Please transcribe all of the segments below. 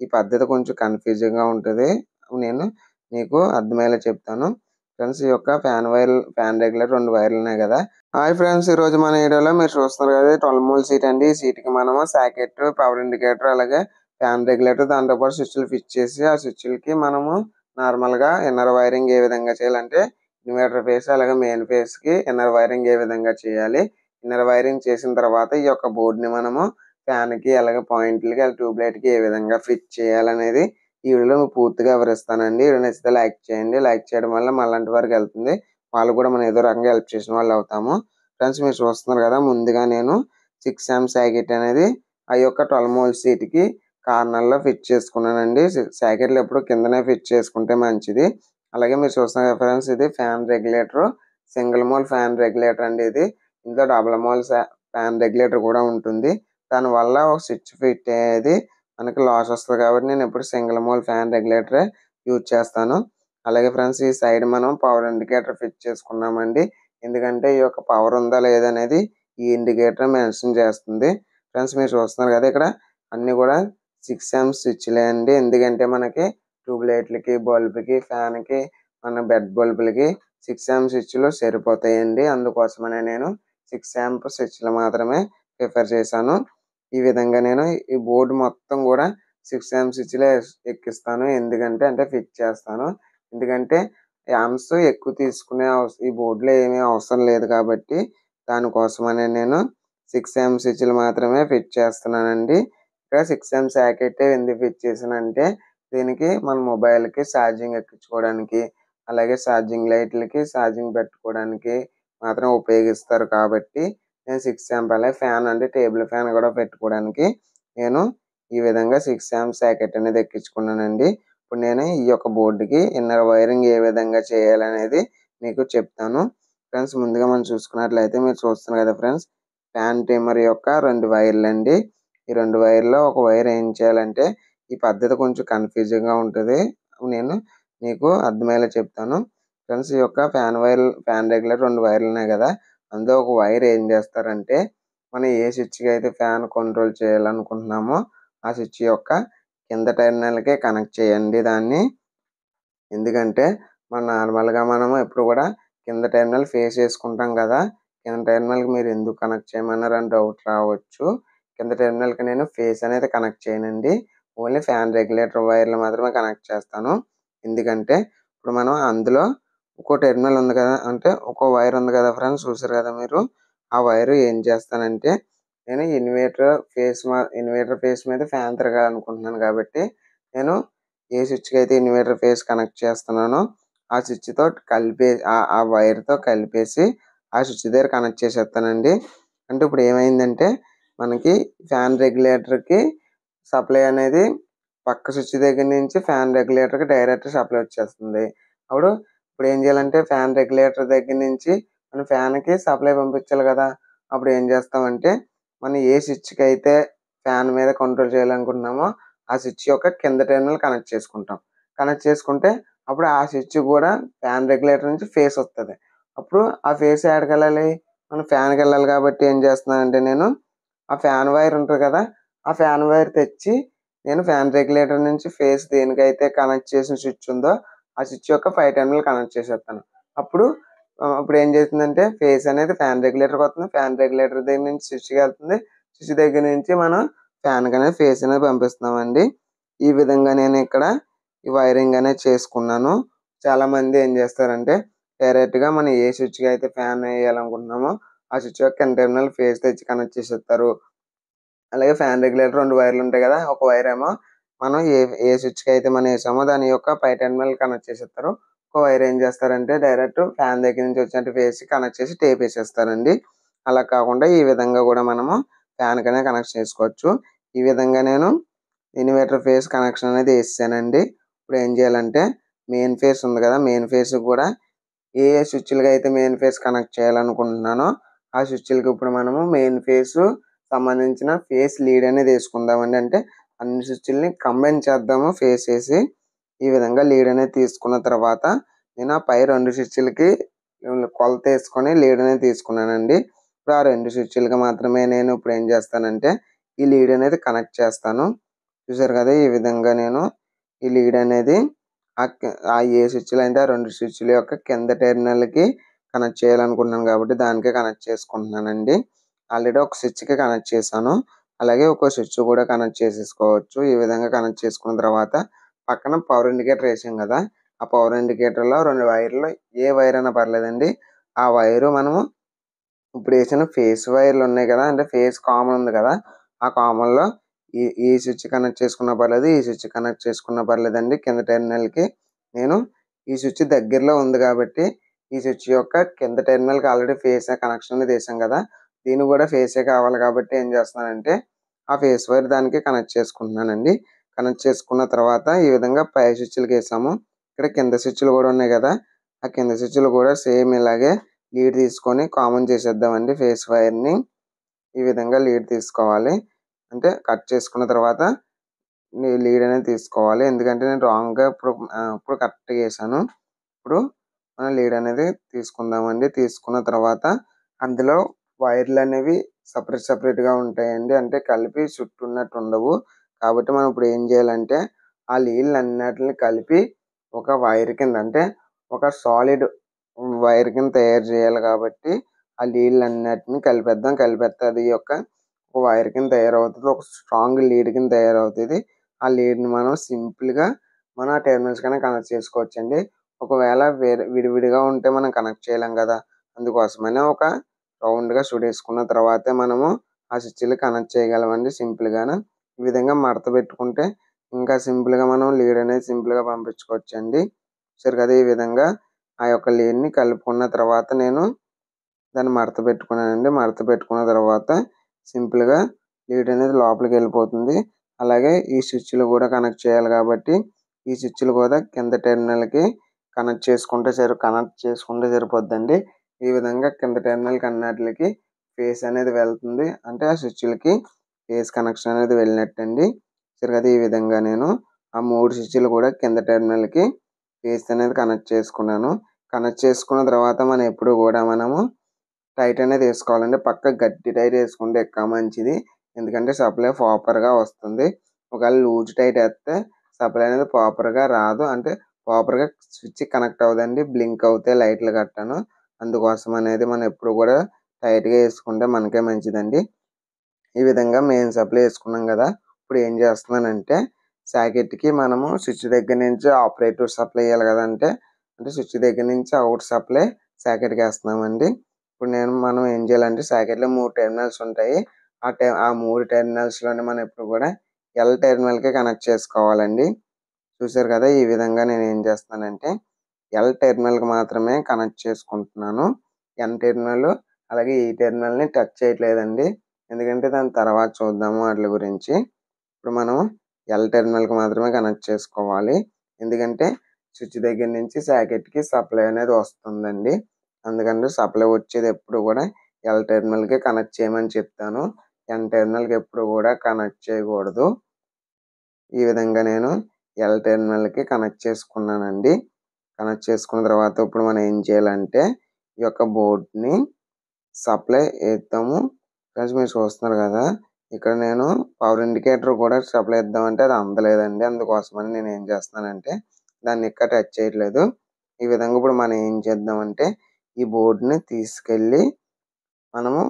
ఈ పద్ధతి కొంచెం కన్‌ఫ్యూజింగ్‌గా ఉంటది. నేను మీకు అర్థమయ్యేలా చెప్తాను. ఫ్రెండ్స్ ఈ యొక్క ఫ్యాన్ రెగ్యులేటర్ 2 వైర్లు ఉన్నాయి కదా! హాయ్ ఫ్రెండ్స్, ఈరోజు మన వీడియోలో మీరు చూస్తున్నారు కదా, 12 మూల సీట్ అండి. ఈ సీట్‌కి మనము సాకెట్, పవర్ ఇండికేటర్, అలాగే ఫ్యాన్ రెగ్యులేటర్, దాంతో పాటు స్విచ్‌లు ఫిక్స్ చేసి, ఆ స్విచ్‌లకి మనము నార్మల్‌గా ఇన్నర్ వైరింగ్ ఏ విధంగా చేయాలంటే, ఇన్వర్టర్ ఫేస్ అలాగే మెయిన్ ఫేస్‌కి ఇన్నర్ వైరింగ్ ఏ విధంగా చేయాలి. ఇన్నర్ వైరింగ్ చేసిన తర్వాత ఈ యొక్క బోర్డ్‌ని మనము ఫ్యాన్‌కి అలాగే పాయింట్‌లకి, ట్యూబ్ లైట్‌కి ఏ విధంగా ఫిట్ చేయాలనేది ఈ వీడియోలో పూర్తిగా వివరిస్తానండి. వీడియో నచ్చితే లైక్ చేయండి. లైక్ చేయడం వల్ల మనలాంటి వారికి వెళ్తుంది. వాళ్ళు కూడా మనం ఏదో రకంగా హెల్ప్ చేసిన వాళ్ళు అవుతాము. ఫ్రెండ్స్ మీరు చూస్తున్నారు కదా, ముందుగా నేను 6 ఆంప్ సాకెట్ అనేది ఆ యొక్క 12 మూల సీట్‌కి కార్నర్‌లో ఫిట్ చేసుకున్నానండి. సాకెట్లు ఎప్పుడు కిందనే ఫిట్ చేసుకుంటే మంచిది. అలాగే మీరు చూస్తున్నారు కదా ఫ్రెండ్స్, ఇది fan regulator, single mole fan regulator అండి ఇది. ఇందులో డబుల్ మోల్ ఫ్యాన్ రెగ్యులేటర్ కూడా ఉంటుంది. దానివల్ల ఒక స్విచ్ ఫిట్ అయ్యేది మనకి లాస్ వస్తది కాబట్టి నేను ఎప్పుడు సింగిల్ మోల్ ఫ్యాన్ రెగ్యులేటరే యూజ్ చేస్తాను. అలాగే ఫ్రెండ్స్ ఈ సైడ్ మనం పవర్ ఇండికేటర్ ఫిట్ చేసుకున్నామండి. ఎందుకంటే ఈ యొక్క పవర్ ఉందా లేదా అనేది ఈ ఇండికేటర్ మెన్షన్ చేస్తుంది. ఫ్రెండ్స్ మీరు చూస్తున్నారు కదా, ఇక్కడ అన్నీ కూడా 6 ఆంప్ స్విచ్‌లే అండి. ఎందుకంటే మనకి ట్యూబ్ లైట్‌లకి, బల్బ్‌కి, ఫ్యాన్‌కి, మన బెడ్ బల్బులకి 6 ఆంప్ స్విచ్‌లు సరిపోతాయండి. అందుకోసమనే నేను 6 ఆంప్ స్విచ్‌లు మాత్రమే ప్రిఫర్ చేశాను. ఈ విధంగా నేను ఈ బోర్డ్ మొత్తం కూడా 6 ఆంప్ స్విచ్‌లే ఎక్కిస్తాను. ఎందుకంటే ఫిట్ చేస్తాను. ఎందుకంటే యాంప్స్ ఎక్కువ తీసుకునే ఈ బోర్డ్‌లో ఏమీ అవసరం లేదు కాబట్టి దానికోసమనే నేను 6 ఆంప్ స్విచ్‌లు మాత్రమే ఫిట్ చేస్తున్నానండి. ఇక్కడ 6 ఆంప్ సాకెట్ ఎందుకు ఫిట్ చేశానంటే, దీనికి మన మొబైల్‌కి ఛార్జింగ్ ఎక్కించుకోవడానికి, అలాగే ఛార్జింగ్ లైట్‌లకి ఛార్జింగ్ పెట్టుకోవడానికి మాత్రం ఉపయోగిస్తారు కాబట్టి నేను 6 ఆంప్, అలాగే ఫ్యాన్ అంటే టేబుల్ ఫ్యాన్ కూడా పెట్టుకోవడానికి నేను ఈ విధంగా 6 ఆంప్ సాకెట్ అనేది ఎక్కించుకున్నానండి. ఇప్పుడు నేను ఈ యొక్క బోర్డ్‌కి ఇన్నర్ వైరింగ్ ఏ విధంగా చేయాలనేది మీకు చెప్తాను. ఫ్రెండ్స్ ముందుగా మనం చూసుకున్నట్లయితే మీరు చూస్తున్నారు కదా ఫ్రెండ్స్, ఫ్యాన్ ట్రిమ్మర్ యొక్క 2 వైర్లండి. ఈ 2 వైర్‌లో ఒక వైర్ ఏం చేయాలంటే, ఈ పద్ధతి కొంచెం కన్‌ఫ్యూజింగ్‌గా ఉంటది. నేను మీకు అర్థమయ్యేలా చెప్తాను. ఫ్రెండ్స్ ఈ యొక్క ఫ్యాన్ రెగ్యులేటర్ 2 వైర్లు ఉన్నాయి కదా! అందులో ఒక వైర్ ఏం చేస్తారంటే, మనం ఏ స్విచ్‌కి అయితే ఫ్యాన్ కంట్రోల్ చేయాలనుకుంటున్నామో ఆ స్విచ్ యొక్క కింద టెర్మినల్‌కే కనెక్ట్ చేయండి దాన్ని. ఎందుకంటే నార్మల్‌గా మనము ఎప్పుడు కూడా కింద టెర్మినల్ ఫేస్ చేసుకుంటాం కదా! కింద టెర్మినల్‌కి మీరు ఎందుకు కనెక్ట్ చేయమన్నారని డౌట్ రావచ్చు. కింద టెర్మినల్‌కి నేను ఫేస్ అనేది కనెక్ట్ చేయనండి. ఓన్లీ ఫ్యాన్ రెగ్యులేటర్ వైర్లు మాత్రమే కనెక్ట్ చేస్తాను. ఎందుకంటే ఇప్పుడు మనం అందులో ఇంకో టెర్మినల్ ఉంది కదా! అంటే ఇంకో వైర్ ఉంది కదా ఫ్రెండ్స్, చూసారు కదా మీరు. ఆ వైర్ ఏం చేస్తానంటే, నేను ఇన్వర్టర్ ఫేస్ మీద ఫ్యాన్ తిరగాలనుకుంటున్నాను కాబట్టి నేను ఏ స్విచ్‌కి అయితే ఇన్వర్టర్ ఫేస్ కనెక్ట్ చేస్తున్నానో ఆ స్విచ్‌తో ఆ వైర్‌తో కలిపేసి ఆ స్విచ్ దగ్గర కనెక్ట్ చేసేస్తానండి. అంటే ఇప్పుడు ఏమైందంటే, మనకి ఫ్యాన్ రెగ్యులేటర్‌కి సప్లై అనేది పక్క స్విచ్ దగ్గర నుంచి ఫ్యాన్ రెగ్యులేటర్‌కి డైరెక్ట్ సప్లై వచ్చేస్తుంది. ఇప్పుడు ఏం చేయాలంటే, ఫ్యాన్ రెగ్యులేటర్ దగ్గర నుంచి మనం ఫ్యాన్‌కి సప్లై పంపించాలి కదా! అప్పుడు ఏం చేస్తామంటే, మనం ఏ స్విచ్‌కి అయితే ఫ్యాన్ మీద కంట్రోల్ చేయాలనుకుంటున్నామో ఆ స్విచ్ యొక్క కింద టెర్మినల్ కనెక్ట్ చేసుకుంటాం. కనెక్ట్ చేసుకుంటే అప్పుడు ఆ స్విచ్ కూడా ఫ్యాన్ రెగ్యులేటర్ నుంచి ఫేస్ వస్తది. అప్పుడు ఆ ఫేస్ ఎక్కడికెళ్ళాలి? మన ఫ్యాన్‌కెళ్ళాలి కాబట్టి ఏం చేస్తున్నానంటే నేను, ఆ ఫ్యాన్ వైర్ ఉంటది కదా! ఆ ఫ్యాన్ వైర్ తెచ్చి నేను ఫ్యాన్ రెగ్యులేటర్ నుంచి ఫేస్ దేనికైతే కనెక్ట్ చేసిన స్విచ్ ఉందో ఆ స్విచ్ యొక్క పై టెర్మినల్ కనెక్ట్ చేసేస్తాను. అప్పుడు అప్పుడు ఏం చేస్తుందంటే, ఫేస్ అనేది ఫ్యాన్ రెగ్యులేటర్‌కి వస్తుంది. ఫ్యాన్ రెగ్యులేటర్ దగ్గర నుంచి స్విచ్‌కి వెళ్తుంది. స్విచ్ దగ్గర నుంచి మనం ఫ్యాన్‌కనేది ఫేస్ అనేది పంపిస్తున్నామండి. ఈ విధంగా నేను ఇక్కడ ఈ వైరింగ్ అనేది చేసుకున్నాను. చాలామంది ఏం చేస్తారంటే, డైరెక్ట్‌గా మనం ఏ స్విచ్‌కి అయితే ఫ్యాన్ ఎయాలనుకుంటున్నామో ఆ స్విచ్ యొక్క కింద టెర్మినల్ ఫేస్ తెచ్చి కనెక్ట్ చేసేస్తారు. అలాగే ఫ్యాన్ రెగ్యులేటర్ 2 వైర్లు ఉంటాయి కదా! ఒక వైరేమో మనం ఏ స్విచ్‌కి అయితే మనం ఎసామో దాని యొక్క పై టెర్మినల్ కనెక్ట్ చేసేస్తారు. ఒక వైర్ ఏం చేస్తారంటే, డైరెక్ట్ ఫ్యాన్ దగ్గర నుంచి వచ్చినట్టు ఫేస్‌కి కనెక్ట్ చేసి టేప్ ఎసేస్తారండి. అలా కాకుండా ఈ విధంగా కూడా మనము ఫ్యాన్‌కనేది కనెక్ట్ చేసుకోవచ్చు. ఈ విధంగా నేను ఇన్వర్టర్ ఫేస్ కనెక్షన్ అనేది ఎసేసానండి. ఇప్పుడు ఏం చేయాలంటే, మెయిన్ ఫేస్ ఉంది కదా! మెయిన్ ఫేస్‌కి కూడా ఏ స్విచ్‌లకి అయితే మెయిన్ ఫేస్ కనెక్ట్ చేయాలనుకుంటున్నానో ఆ స్విచ్‌లకి ఇప్పుడు మనము మెయిన్ ఫేసు సంబంధించిన ఫేస్ లీడ్ అనేది ఎసుకుందామండి. అంటే అన్ని స్విచ్‌లని కంబైన్ చేద్దాము ఫేస్ ఎసి. ఈ విధంగా లీడ్ అనేది తీసుకున్న తర్వాత నేను ఆ పై 2 స్విచ్‌లకి కొలత ఎసుకొని లీడ్ అనేది తీసుకున్నానండి. ఇప్పుడు ఆ 2 స్విచ్‌లకి మాత్రమే నేను ఇప్పుడు ఏం చేస్తానంటే, ఈ లీడ్ అనేది కనెక్ట్ చేస్తాను. చూసారు కదా, ఈ విధంగా నేను ఈ లీడ్ అనేది ఆ ఏ స్విచ్లు అంటే ఆ 2 స్విచ్ల యొక్క కింద టెర్మినల్‌కి కనెక్ట్ చేయాలనుకుంటున్నాను కాబట్టి దానికే కనెక్ట్ చేసుకుంటున్నానండి. ఆల్రెడీ ఒక స్విచ్‌కి కనెక్ట్ చేశాను. అలాగే ఒక స్విచ్ కూడా కనెక్ట్ చేసేసుకోవచ్చు. ఈ విధంగా కనెక్ట్ చేసుకున్న తర్వాత పక్కన పవర్ ఇండికేటర్ ఏసాం కదా! ఆ పవర్ ఇండికేటర్‌లో 2 వైర్‌లు ఏ వైర్ అయినా పర్లేదండి. ఆ వైరు మనము ఇప్పుడు ఏసిన ఫేస్ వైర్‌లు ఉన్నాయి కదా! అంటే ఫేస్ కామన్ ఉంది కదా! ఆ కామన్‌లో ఈ స్విచ్ కనెక్ట్ చేసుకున్నా పర్లేదు. ఈ స్విచ్ కనెక్ట్ చేసుకున్నా పర్లేదండి. కింద టెర్మినల్‌కి నేను ఈ స్విచ్ దగ్గరలో ఉంది కాబట్టి ఈ స్విచ్ యొక్క కింద టెర్మినల్‌కి ఆల్రెడీ ఫేస్ కనెక్షన్ అనేది ఏసాం కదా! దీనికి కూడా ఫేసే కావాలి కాబట్టి ఏం చేస్తున్నానంటే ఆ ఫేస్ వైర్ దానికి కనెక్ట్ చేసుకుంటున్నానండి. కనెక్ట్ చేసుకున్న తర్వాత ఈ విధంగా పై స్విచ్‌లకేసాము. ఇక్కడ కింద స్విచ్‌లు కూడా ఉన్నాయి కదా! ఆ కింద స్విచ్‌లు కూడా సేమ్ ఇలాగే లీడ్ తీసుకొని కామన్ చేసేద్దామండి ఫేస్ వైర్‌ని. ఈ విధంగా లీడ్ తీసుకోవాలి. అంటే కట్ చేసుకున్న తర్వాత లీడ్ అనేది తీసుకోవాలి. ఎందుకంటే నేను రాంగ్‌గా ఇప్పుడు కరెక్ట్‌గా ఏసాను. ఇప్పుడు మనం లీడ్ అనేది తీసుకుందామండి. తీసుకున్న తర్వాత అందులో వైర్‌లనేవి సెపరేట్‌గా ఉంటాయండి. అంటే కలిపి చుట్టున్నట్టు ఉండవు. కాబట్టి మనం ఇప్పుడు ఏం చేయాలంటే ఆ లీడ్‌లన్నిటిని కలిపి ఒక వైర్ కింద అంటే ఒక సాలిడ్ వైర్ కింద తయారు చేయాలి కాబట్టి ఆ లీడ్‌లన్నిటిని కలిపేద్దాం. కలిపేస్తే అది ఒక వైర్ కింద తయారవుతది. ఒక స్ట్రాంగ్ లీడ్ కింద తయారవుతది. ఆ లీడ్‌ని మనం సింపుల్‌గా మన టెర్మినల్స్ కన్నా కనెక్ట్ చేసుకోవచ్చండి. ఒకవేళ విడివిడిగా ఉంటే మనం కనెక్ట్ చేయలేం కదా! అందుకోసమనే ఒక రౌండ్‌గా చుడేసుకున్న తర్వాతే మనము ఆ స్విచ్‌లు కనెక్ట్ చేయగలమండి సింపుల్‌గాను. ఈ విధంగా మడత పెట్టుకుంటే ఇంకా సింపుల్‌గా మనం లీడ్ అనేది సింపుల్‌గా పంపించుకోవచ్చండి. చూసారు కదా! ఈ విధంగా ఆ యొక్క లీడ్‌ని కలుపుకున్న తర్వాత నేను దాన్ని మడత పెట్టుకున్నానండి. మడత పెట్టుకున్న తర్వాత సింపుల్‌గా లీడ్ అనేది లోపలికెళ్ళిపోతుంది. అలాగే ఈ స్విచ్‌లు కూడా కనెక్ట్ చేయాలి కాబట్టి ఈ స్విచ్‌లు కూడా కింద టెర్మినల్‌కి కనెక్ట్ చేసుకుంటే సరిపోద్దండి. ఈ విధంగా కింద టెర్మినల్‌కి అన్నిట్లికి ఫేస్ అనేది వెళ్తుంది. అంటే ఆ స్విచ్‌లకి ఫేస్ కనెక్షన్ అనేది వెళ్ళినట్టండి. చూసారు కదా! ఈ విధంగా నేను ఆ 3 స్విచ్‌లు కూడా కింద టెర్మినల్‌కి ఫేస్ అనేది కనెక్ట్ చేసుకున్నాను. కనెక్ట్ చేసుకున్న తర్వాత మనం ఎప్పుడు కూడా మనము టైట్ అనేది ఏసుకోవాలండి. పక్కా గట్టి టైట్ ఏసుకుంటే ఇంకా మంచిది. ఎందుకంటే సప్లై ప్రాపర్‌గా వస్తుంది. ఒకవేళ లూజ్ టైట్ ఏస్తే సప్లై అనేది ప్రాపర్‌గా రాదు. అంటే ప్రాపర్‌గా స్విచ్ కనెక్ట్ అవ్వదండి. బ్లింక్ అవుతాయి లైట్లు గట్టాను. అందుకోసం అనేది మనం ఎప్పుడు కూడా టైట్‌గా ఏసుకుంటే మనకే మంచిదండి. ఈ విధంగా మెయిన్ సప్లై ఏసుకున్నాం గదా! ఇప్పుడు ఏం చేస్తున్నానంటే సాకెట్‌కి మనము స్విచ్ దగ్గర నుంచి ఆపరేటివ్ సప్లై ఇయ్యాలి గదంటే అంటే స్విచ్ దగ్గర నుంచి అవుట్ సప్లై సాకెట్‌కేస్తున్నామండి. ఇప్పుడు మనం ఏం చేయాలంటే సాకెట్‌లో 3 టెర్మినల్స్ ఉంటాయి. ఆ 3 టెర్మినల్స్‌లోని మనం ఎప్పుడు కూడా ఎల్ టెర్మినల్‌కే కనెక్ట్ చేసుకోవాలండి. చూసారు కదా! ఈ విధంగా నేనేం చేస్తున్నానంటే ఎల్ టెర్మినల్‌కి మాత్రమే కనెక్ట్ చేసుకుంటున్నాను. ఎన్ టెర్మినల్ అలాగే ఈ టెర్మినల్‌ని టచ్ చేయట్లేదండి. ఎందుకంటే దాని తర్వాత చూద్దాము ఆటిలి గురించి. ఇప్పుడు మనం ఎల్ టెర్మినల్‌కి మాత్రమే కనెక్ట్ చేసుకోవాలి. ఎందుకంటే స్విచ్ దగ్గర నుంచి సాకెట్‌కి సప్లై అనేది వస్తుందండి. అందుకని సప్లై వచ్చేది ఎప్పుడు కూడా ఎల్ టెర్మినల్‌కే కనెక్ట్ చేయమని చెప్తాను. ఎన్ టెర్మినల్‌కి ఎప్పుడు కూడా కనెక్ట్ చేయకూడదు. ఈ విధంగా నేను ఎల్ టెర్మినల్‌కి కనెక్ట్ చేసుకున్నానండి. కనెక్ట్ చేసుకున్న తర్వాత ఇప్పుడు మనం ఏం చేయాలంటే ఈ యొక్క బోర్డ్‌ని సప్లై ఏద్దాము. ఫ్రెండ్స్ మీరు చూస్తున్నారు కదా! ఇక్కడ నేను పవర్ ఇండికేటర్ కూడా సప్లై ఇద్దామంటే అది అందలేదండి. అందుకోసమని నేను ఏం చేస్తున్నానంటే దాన్ని ఇంకా టచ్ చేయట్లేదు. ఈ విధంగా ఇప్పుడు మనం ఏం చేద్దామంటే ఈ బోర్డ్‌ని తీసుకెళ్ళి మనము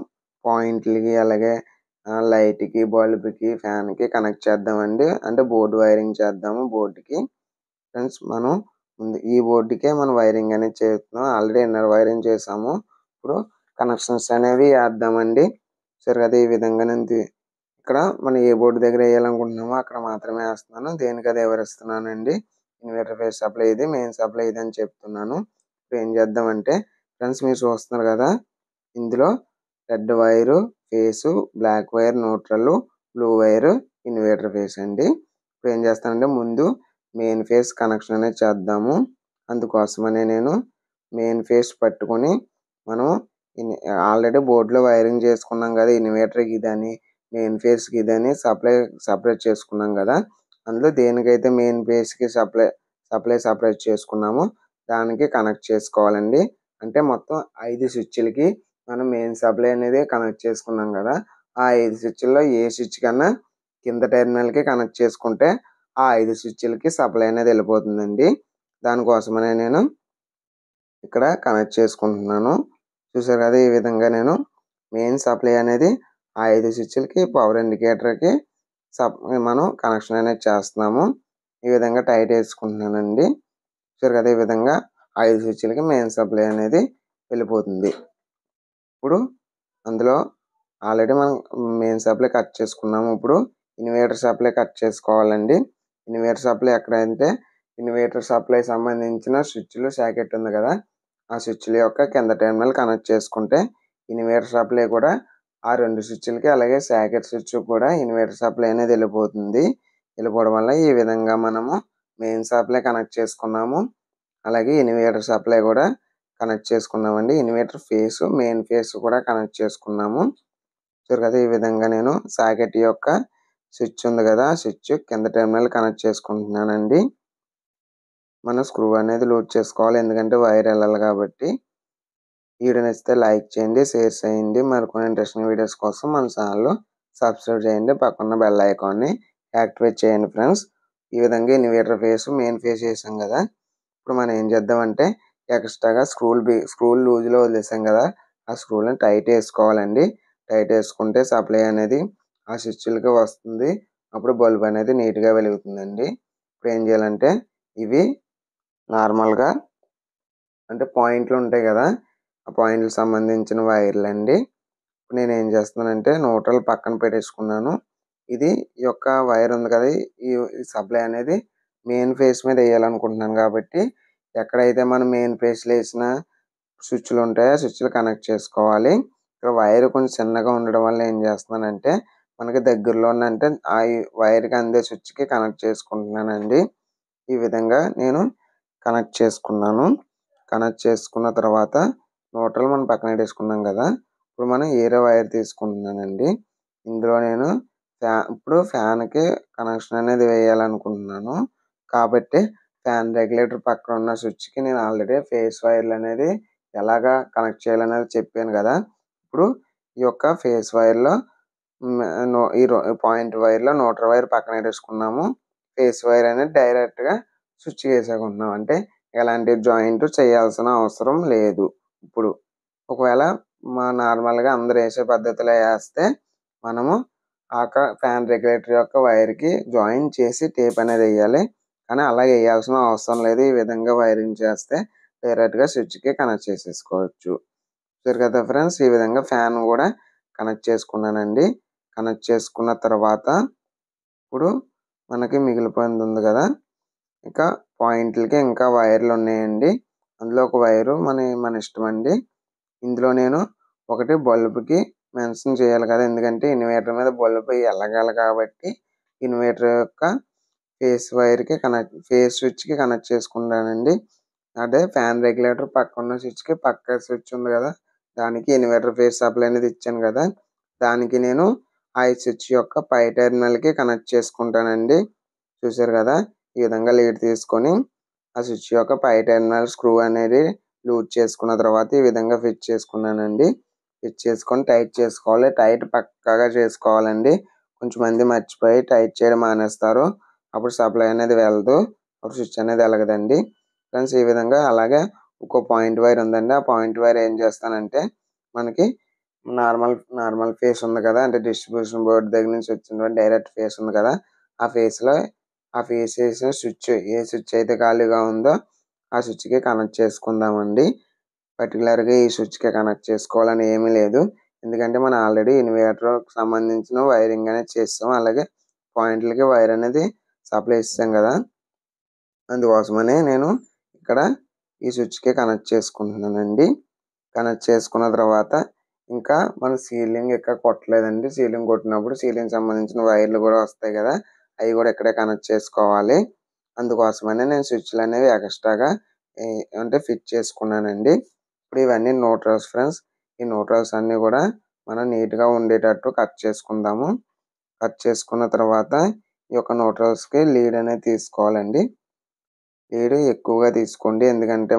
పాయింట్‌లకి అలాగే లైట్‌కి, బల్బ్‌కి, ఫ్యాన్‌కి కనెక్ట్ చేద్దామండి. అంటే బోర్డ్ వైరింగ్ చేద్దాము బోర్డ్‌కి. ఫ్రెండ్స్ మనం ముందు ఈ బోర్డ్‌కే మనం వైరింగ్ అనేది చేస్తున్నాం. ఆల్రెడీ ఇన్నర్ వైరింగ్ చేసాము. ఇప్పుడు కనెక్షన్స్ అనేవి ఏద్దామండి. చూసారు కదా! ఈ విధంగా ఇక్కడ మనం ఏ బోర్డ్ దగ్గర ఎయ్యాలనుకుంటున్నామో అక్కడ మాత్రమే ఏస్తున్నాను. దేనికదే వివరిస్తున్నానండి. ఇన్వర్టర్ ఫేస్ సప్లై ఇది, మెయిన్ సప్లై ఇది అని చెప్తున్నాను. ఇప్పుడు ఏం చేద్దామంటే ఫ్రెండ్స్ మీరు చూస్తున్నారు కదా! ఇందులో red wire phase, black wire neutral, blue wire inverter phase అండి. ఇప్పుడు ఏం చేస్తానంటే ముందు మెయిన్ ఫేస్ కనెక్షన్ అనేది చేద్దాము. అందుకోసమనే నేను మెయిన్ ఫేస్ పట్టుకొని మనం ఇన్ ఆల్రెడీ బోర్డ్‌లో వైరింగ్ చేసుకున్నాం కదా! ఇన్వర్టర్‌కి ఇదని, మెయిన్ ఫేస్‌కి ఇదని సెపరేట్ చేసుకున్నాం కదా! అందులో దేనికైతే మెయిన్ ఫేస్‌కి సపరేట్ చేసుకున్నామో దానికి కనెక్ట్ చేసుకోవాలండి. అంటే మొత్తం 5 స్విచ్‌లకి మనం మెయిన్ సప్లై అనేది కనెక్ట్ చేసుకున్నాం కదా! ఆ 5 స్విచ్‌ల్లో ఏ స్విచ్ కన్నా కింద టెర్మినల్కి కనెక్ట్ చేసుకుంటే ఆ 5 స్విచ్లకి సప్లై అనేది వెళ్ళిపోతుందండి. దానికోసమనే నేను ఇక్కడ కనెక్ట్ చేసుకుంటున్నాను. చూసారు కదా, ఈ విధంగా నేను మెయిన్ సప్లై అనేది ఆ 5 స్విచ్లకి పవర్ ఇండికేటర్కి మనం కనెక్షన్ అనేది చేస్తున్నాము. ఈ విధంగా టైట్ వేసుకుంటున్నానండి. చూసారు కదా, ఈ విధంగా 5 స్విచ్లకి మెయిన్ సప్లై అనేది వెళ్ళిపోతుంది. ఇప్పుడు అందులో ఆల్రెడీ మనం మెయిన్ సప్లై కట్ చేసుకున్నాము. ఇప్పుడు ఇన్వర్టర్ సప్లై కట్ చేసుకోవాలండి. ఇన్వర్టర్ సప్లై ఎక్కడంటే ఇన్వర్టర్ సప్లై సంబంధించిన స్విచ్లు సాకెట్ ఉంది కదా, ఆ స్విచ్ల యొక్క కింద టెర్మినల్ కనెక్ట్ చేసుకుంటే ఇన్వర్టర్ సప్లై కూడా ఆ 2 స్విచ్లకి అలాగే సాకెట్ స్విచ్ కూడా ఇన్వర్టర్ సప్లై అనేది వెళ్ళిపోతుంది. వెళ్ళిపోవడం వల్ల ఈ విధంగా మనము మెయిన్ సప్లై కనెక్ట్ చేసుకున్నాము. అలాగే ఇన్వర్టర్ సప్లై కూడా కనెక్ట్ చేసుకున్నామండి. ఇన్వర్టర్ ఫేస్ మెయిన్ ఫేస్ కూడా కనెక్ట్ చేసుకున్నాము. చూసారు కదా, ఈ విధంగా నేను సాకెట్ యొక్క స్విచ్ ఉంది కదా, స్విచ్ కింద టెర్మినల్ కనెక్ట్ చేసుకుంటున్నానండి. మనం స్క్రూ అనేది లూజ్ చేసుకోవాలి, ఎందుకంటే వైర్ వెళ్ళాలి కాబట్టి. వీడియో నచ్చితే లైక్ చేయండి, షేర్ చేయండి. మరికొన్ని ఇంట్రెస్టింగ్ వీడియోస్ కోసం మన ఛానల్ సబ్స్క్రైబ్ చేయండి. పక్కన బెల్ ఐకాన్ని యాక్టివేట్ చేయండి ఫ్రెండ్స్. ఈ విధంగా ఇన్వర్టర్ ఫేస్ మెయిన్ ఫేస్ వేసాం కదా. ఇప్పుడు మనం ఏం చేద్దామంటే ఎక్స్ట్రాగా స్క్రూలు లూజ్లో వదిలేసాం కదా, ఆ స్క్రూలను టైట్ వేసుకోవాలండి. టైట్ వేసుకుంటే సప్లై అనేది ఆ స్విచ్లకి వస్తుంది. అప్పుడు బల్బ్ అనేది నీట్గా వెలుగుతుందండి. ఇప్పుడు ఏం చేయాలంటే ఇవి నార్మల్గా అంటే పాయింట్లు ఉంటాయి కదా, ఆ పాయింట్లకు సంబంధించిన వైర్లు అండి. ఇప్పుడు నేను ఏం చేస్తున్నానంటే న్యూట్రల్ పక్కన పెట్టేసుకున్నాను. ఇది ఈ యొక్క వైర్ ఉంది కదా, ఈ సప్లై అనేది మెయిన్ ఫేస్ మీద వేయాలనుకుంటున్నాను కాబట్టి ఎక్కడైతే మనం మెయిన్ ఫేస్లో వేసిన స్విచ్లు ఉంటాయో ఆ స్విచ్లు కనెక్ట్ చేసుకోవాలి. ఇక్కడ వైర్ కొంచెం చిన్నగా ఉండడం వల్ల ఏం చేస్తున్నానంటే మనకి దగ్గరలో అంటే ఆ వైర్కి అందే స్విచ్కి కనెక్ట్ చేసుకుంటున్నానండి. ఈ విధంగా నేను కనెక్ట్ చేసుకున్నాను. కనెక్ట్ చేసుకున్న తర్వాత న్యూట్రల్ మనం పక్కన పెట్టేసుకున్నాం కదా, ఇప్పుడు మనం ఏరే వైర్ తీసుకుంటున్నానండి. ఇందులో నేను ఇప్పుడు ఫ్యాన్కి కనెక్షన్ అనేది వేయాలనుకుంటున్నాను కాబట్టి ఫ్యాన్ రెగ్యులేటర్ పక్కన ఉన్న స్విచ్కి నేను ఆల్రెడీ ఫేస్ వైర్లు అనేది ఎలాగా కనెక్ట్ చేయాలనేది చెప్పాను కదా. ఇప్పుడు ఈ యొక్క ఫేస్ వైర్లో ఈ పాయింట్ వైర్లో న్యూట్రల్ వైర్ పక్కన పెట్టేసుకున్నాము. ఫేస్ వైర్ అనేది డైరెక్ట్గా స్విచ్ వేసేసుకుంటున్నాం. అంటే ఎలాంటి జాయింట్ చేయాల్సిన అవసరం లేదు. ఇప్పుడు ఒకవేళ నార్మల్గా అందరూ వేసే పద్ధతిలో వేస్తే మనము ఆ ఫ్యాన్ రెగ్యులేటర్ యొక్క వైర్కి జాయిన్ చేసి టేప్ అనేది వేయాలి. కానీ అలా వేయాల్సిన అవసరం లేదు. ఈ విధంగా వైరింగ్ చేస్తే డైరెక్ట్గా స్విచ్కి కనెక్ట్ చేసేసుకోవచ్చు. చూసారు కదా ఫ్రెండ్స్, ఈ విధంగా ఫ్యాన్ కూడా కనెక్ట్ చేసుకున్నానండి. కనెక్ట్ చేసుకున్న తర్వాత ఇప్పుడు మనకి మిగిలిపోయింది ఉంది కదా, ఇంకా పాయింట్లకి ఇంకా వైర్లు ఉన్నాయండి. అందులో ఒక వైరు మన ఇష్టం అండి. ఇందులో నేను ఒకటి బల్బుకి మెన్షన్ చేయాలి కదా, ఎందుకంటే ఇన్వర్టర్ మీద బల్బు వెళ్ళగాలి కాబట్టి ఇన్వర్టర్ యొక్క ఫేస్ స్విచ్కి కనెక్ట్ చేసుకుంటానండి. అదే ఫ్యాన్ రెగ్యులేటర్ పక్కన స్విచ్కి పక్క స్విచ్ ఉంది కదా, దానికి ఇన్వర్టర్ ఫేస్ సప్లై అనేది ఇచ్చాను కదా, దానికి నేను ఆ స్విచ్ యొక్క పై టెర్మినల్కి కనెక్ట్ చేసుకుంటానండి. చూసారు కదా, ఈ విధంగా లీడ్ తీసుకొని ఆ స్విచ్ యొక్క పై టెర్మినల్ స్క్రూ అనేది లూజ్ చేసుకున్న తర్వాత ఈ విధంగా ఫిట్ చేసుకున్నానండి. ఫిట్ చేసుకొని టైట్ చేసుకోవాలి. టైట్ పక్కాగా చేసుకోవాలండి. కొంచెం మంది మర్చిపోయి టైట్ చేయడం మానేస్తారు. అప్పుడు సప్లై అనేది వెళ్ళదు, అప్పుడు స్విచ్ అనేది వెలగదండి ఫ్రెండ్స్. ఈ విధంగా అలాగే ఇంకో పాయింట్ వైర్ ఉందండి. ఆ పాయింట్ వైర్ ఏం చేస్తానంటే మనకి నార్మల్ ఫేస్ ఉంది కదా, అంటే డిస్ట్రిబ్యూషన్ బోర్డు దగ్గర నుంచి వచ్చిన డైరెక్ట్ ఫేస్ ఉంది కదా, ఆ ఫేస్ వేసిన స్విచ్ ఏ స్విచ్ అయితే ఖాళీగా ఉందో ఆ స్విచ్కి కనెక్ట్ చేసుకుందామండి. పర్టికులర్గా ఈ స్విచ్కి కనెక్ట్ చేసుకోవాలని ఏమీ లేదు, ఎందుకంటే మనం ఆల్రెడీ ఇన్వర్టర్కి సంబంధించిన వైరింగ్ అనేది చేస్తాం. అలాగే పాయింట్లకి వైర్ అనేది సప్లై ఇస్తాం కదా, అందుకోసమనే నేను ఇక్కడ ఈ స్విచ్కి కనెక్ట్ చేసుకుంటున్నానండి. కనెక్ట్ చేసుకున్న తర్వాత ఇంకా మనం సీలింగ్ ఇక్కడ కొట్టలేదండి. సీలింగ్ కొట్టినప్పుడు సీలింగ్ సంబంధించిన వైర్లు కూడా వస్తాయి కదా, అవి కూడా ఇక్కడే కనెక్ట్ చేసుకోవాలి. అందుకోసమనే నేను స్విచ్లు అనేవి ఎక్స్ట్రాగా అంటే ఫిట్ చేసుకున్నానండి. ఇప్పుడు ఇవన్నీ న్యూట్రల్స్ ఫ్రెండ్స్. ఈ న్యూట్రల్స్ అన్నీ కూడా మనం నీట్గా ఉండేటట్టు కట్ చేసుకుందాము. కట్ చేసుకున్న తర్వాత ఈ యొక్క న్యూట్రల్స్కి లీడ్ అనేది తీసుకోవాలండి. లీడ్ ఎక్కువగా తీసుకోండి, ఎందుకంటే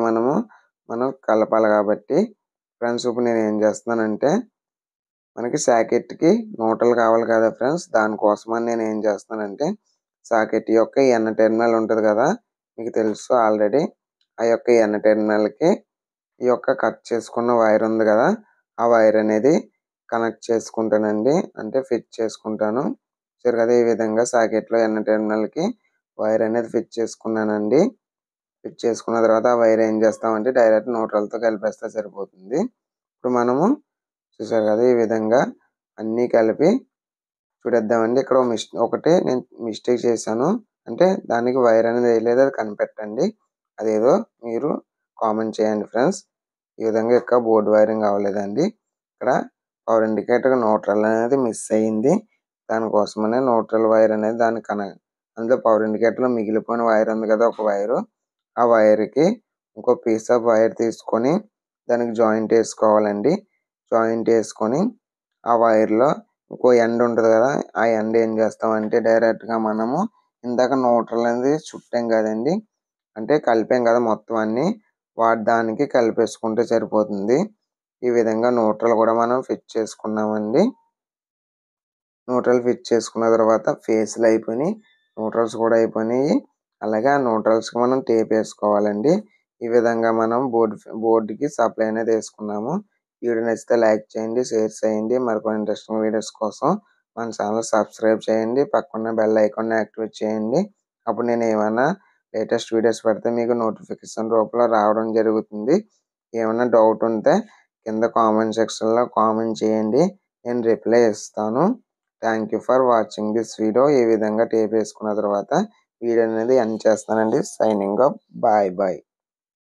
మనం కలపాలి కాబట్టి ఫ్రెండ్స్. ఇప్పుడు నేను ఏం చేస్తున్నానంటే మనకి సాకెట్కి న్యూట్రల్ కావాలి కదా ఫ్రెండ్స్, దానికోసమని నేను ఏం చేస్తానంటే సాకెట్ యొక్క ఎన్ టెర్మినల్ ఉంటుంది కదా, మీకు తెలుసు ఆల్రెడీ. ఆ యొక్క ఎన్ టెర్మినల్కి ఈ యొక్క కట్ చేసుకున్న వైర్ ఉంది కదా, ఆ వైర్ అనేది కనెక్ట్ చేసుకుంటానండి, అంటే ఫిట్ చేసుకుంటాను. సరే కదా, ఈ విధంగా సాకెట్లో ఎన్ టెర్మినల్కి వైర్ అనేది ఫిట్ చేసుకున్నానండి. ఫిట్ చేసుకున్న తర్వాత ఆ వైర్ ఏం చేస్తామంటే డైరెక్ట్ న్యూట్రల్తో కలిపేస్తే సరిపోతుంది. ఇప్పుడు మనము చూసారు కదా, ఈ విధంగా అన్నీ కలిపి చూడేద్దామండి. ఇక్కడ ఒకటి నేను మిస్టేక్ చేశాను, అంటే దానికి వైర్ అనేది వేయలేదు, అది కనిపెట్టండి. అదేదో మీరు కామెంట్ చేయండి ఫ్రెండ్స్. ఈ విధంగా ఇక్కడ బోర్డు వైరింగ్ అవ్వలేదండి. ఇక్కడ పవర్ ఇండికేటర్ న్యూట్రల్ అనేది మిస్ అయ్యింది, దానికోసమనే న్యూట్రల్ వైర్ అనేది అందులో పవర్ ఇండికేటర్లో మిగిలిపోయిన వైర్ ఉంది కదా ఒక వైరు, ఆ వైర్కి ఇంకో పీస్ ఆఫ్ వైర్ తీసుకొని దానికి జాయింట్ వేసుకోవాలండి. జాయింట్ వేసుకొని ఆ వైర్లో ఇంకో ఎండ్ ఉంటుంది కదా, ఆ ఎండ్ ఏం చేస్తామంటే డైరెక్ట్గా మనము ఇందాక న్యూట్రల్ అనేది చుట్టాం కదండి, అంటే కలిపాం కదా మొత్తం అన్నీ, దానికి కలిపేసుకుంటే సరిపోతుంది. ఈ విధంగా న్యూట్రల్ కూడా మనం ఫిట్ చేసుకున్నామండి. న్యూట్రల్ ఫిట్ చేసుకున్న తర్వాత ఫేస్లు అయిపోయినాయి, న్యూట్రల్స్ కూడా అయిపోయినాయి. అలాగే ఆ న్యూట్రల్స్కి మనం టేప్ వేసుకోవాలండి. ఈ విధంగా మనం బోర్డుకి సప్లై అనేది వేసుకున్నాము. వీడియో నచ్చితే లైక్ చేయండి, షేర్ చేయండి. మరికొన్ని ఇంట్రెస్టింగ్ వీడియోస్ కోసం మన ఛానల్ సబ్స్క్రైబ్ చేయండి, పక్కన బెల్ ఐకాన్ని యాక్టివేట్ చేయండి. అప్పుడు నేను ఏమైనా లేటెస్ట్ వీడియోస్ పెడితే మీకు నోటిఫికేషన్ రూపంలో రావడం జరుగుతుంది. ఏమైనా డౌట్ ఉంటే కింద కామెంట్ సెక్షన్లో కామెంట్ చేయండి, నేను రిప్లై ఇస్తాను. Thank you for watching this video. ఈ విధంగా టేప్ వేసుకున్న తర్వాత వీడియో అనేది ఎండ్ చేస్తానండి. Signing off. Bye bye.